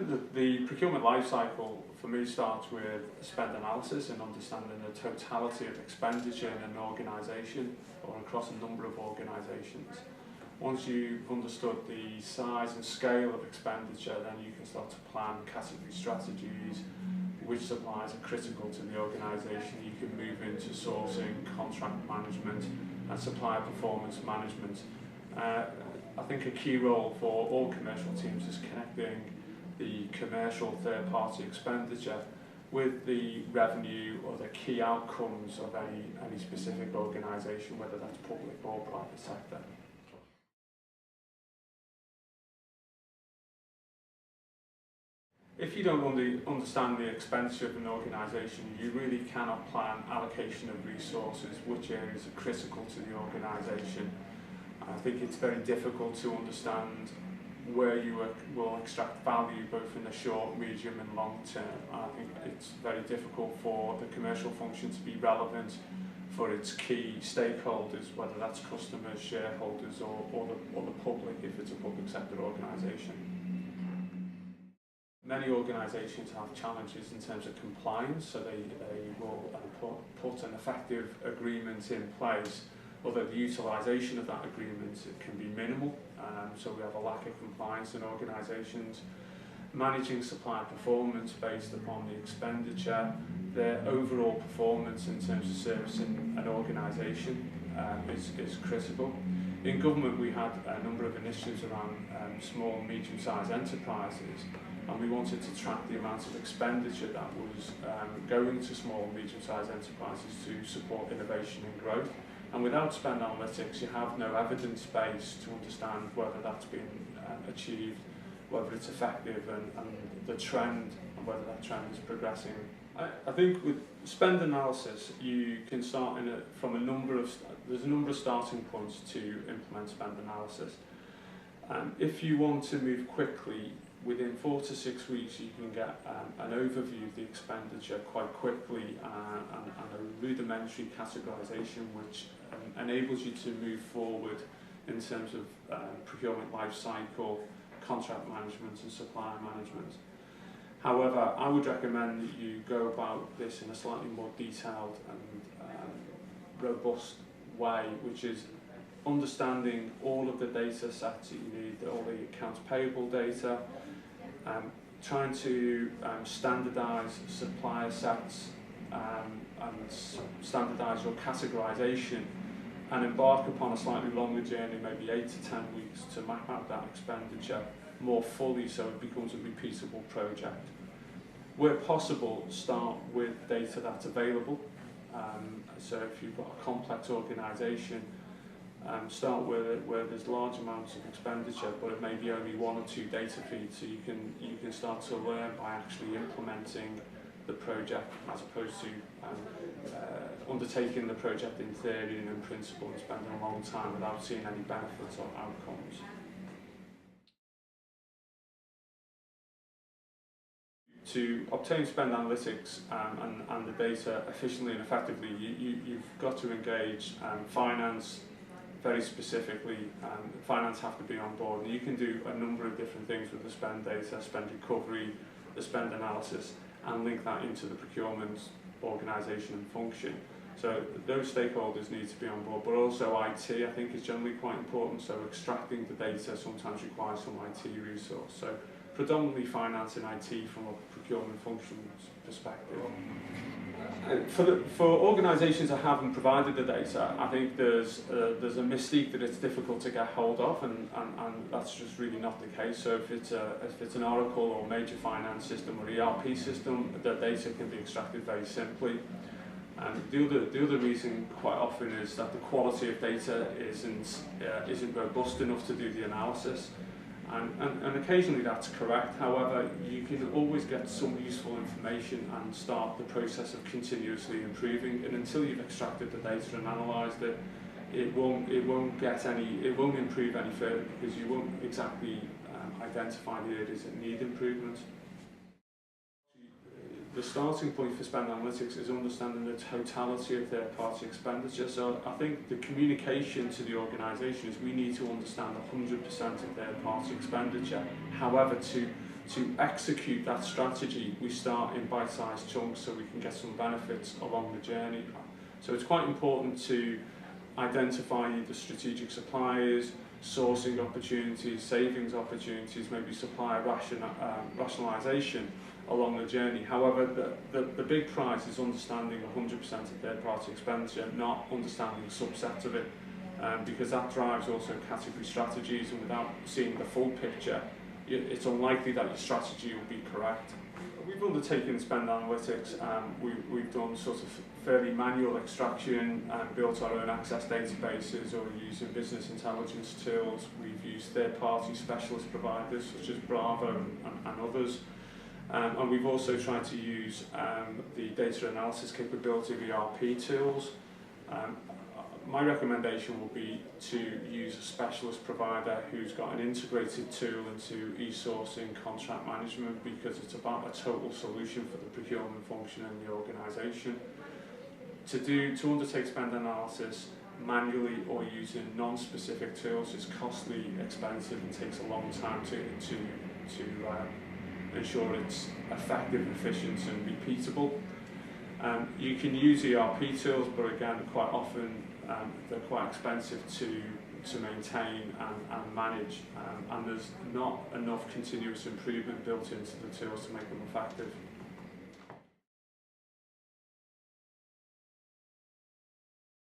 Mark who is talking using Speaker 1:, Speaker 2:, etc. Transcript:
Speaker 1: The procurement life cycle for me starts with spend analysis and understanding the totality of expenditure in an organisation or across a number of organisations. Once you've understood the size and scale of expenditure, then you can start to plan category strategies, which suppliers are critical to the organisation. You can move into sourcing, contract management and supplier performance management. I think a key role for all commercial teams is connecting the commercial third-party expenditure with the revenue or the key outcomes of any specific organisation, whether that's public or private sector. If you don't understand the expenditure of an organisation, you really cannot plan allocation of resources, which areas are critical to the organisation. I think it's very difficult to understand where you will extract value both in the short, medium and long term. I think it's very difficult for the commercial function to be relevant for its key stakeholders, whether that's customers, shareholders or the public if it's a public sector organisation. Many organisations have challenges in terms of compliance, so they will put an effective agreement in place, although the utilisation of that agreement can be minimal, so we have a lack of compliance in organisations. Managing supplier performance based upon the expenditure, their overall performance in terms of servicing an organisation is critical. In government we had a number of initiatives around small and medium-sized enterprises, and we wanted to track the amount of expenditure that was going to small and medium-sized enterprises to support innovation and growth. And without spend analytics, you have no evidence base to understand whether that's been achieved, whether it's effective, and the trend, and whether that trend is progressing. I think with spend analysis, you can start from a number of starting points to implement spend analysis. If you want to move quickly, within 4 to 6 weeks you can get an overview of the expenditure quite quickly and a rudimentary categorisation which enables you to move forward in terms of procurement life cycle, contract management and supplier management. However, I would recommend that you go about this in a slightly more detailed and robust way, which is understanding all of the data sets that you need, all the accounts payable data, trying to standardise supplier sets and standardise your categorisation, and embark upon a slightly longer journey, maybe 8 to 10 weeks, to map out that expenditure more fully so it becomes a repeatable project. Where possible, start with data that's available. So if you've got a complex organisation, start where there's large amounts of expenditure, but it may be only 1 or 2 data feeds, so you can start to learn by actually implementing the project as opposed to undertaking the project in theory and in principle and spending a long time without seeing any benefits or outcomes. To obtain spend analytics and the data efficiently and effectively, you've got to engage finance very specifically. Finance have to be on board, and you can do a number of different things with the spend data, spend recovery, the spend analysis, and link that into the procurement organisation and function. So those stakeholders need to be on board, but also IT I think is generally quite important, so extracting the data sometimes requires some IT resource. So predominantly finance and IT from a procurement functions perspective. For organisations that haven't provided the data, I think there's a mystique that it's difficult to get hold of, and that's just really not the case. So if it's an Oracle or major finance system or ERP system, the data can be extracted very simply. And the other reason quite often is that the quality of data isn't robust enough to do the analysis. And occasionally that's correct. However, you can always get some useful information and start the process of continuously improving. And until you've extracted the data and analysed it, it won't improve any further, because you won't exactly identify the areas that need improvement. The starting point for spend analytics is understanding the totality of third-party expenditure. So I think the communication to the organisation is we need to understand 100% of third-party expenditure. However, to to execute that strategy, we start in bite-sized chunks so we can get some benefits along the journey. So it's quite important to identify the strategic suppliers, sourcing opportunities, savings opportunities, maybe supplier rationalisation along the journey. However, the big prize is understanding 100% of third-party expenditure, not understanding a subset of it, because that drives also category strategies, and without seeing the full picture, it's unlikely that your strategy will be correct. We've undertaken spend analytics. We've done sort of fairly manual extraction and built our own access databases or using business intelligence tools. We've used third-party specialist providers such as Bravo and others. And we've also tried to use the data analysis capability of ERP tools. My recommendation will be to use a specialist provider who's got an integrated tool into e-sourcing, contract management, because it's about a total solution for the procurement function in the organisation. To undertake spend analysis manually or using non-specific tools is costly, expensive, and takes a long time to ensure it's effective, efficient, and repeatable. You can use ERP tools, but again, quite often they're quite expensive to maintain and manage, and there's not enough continuous improvement built into the tools to make them effective.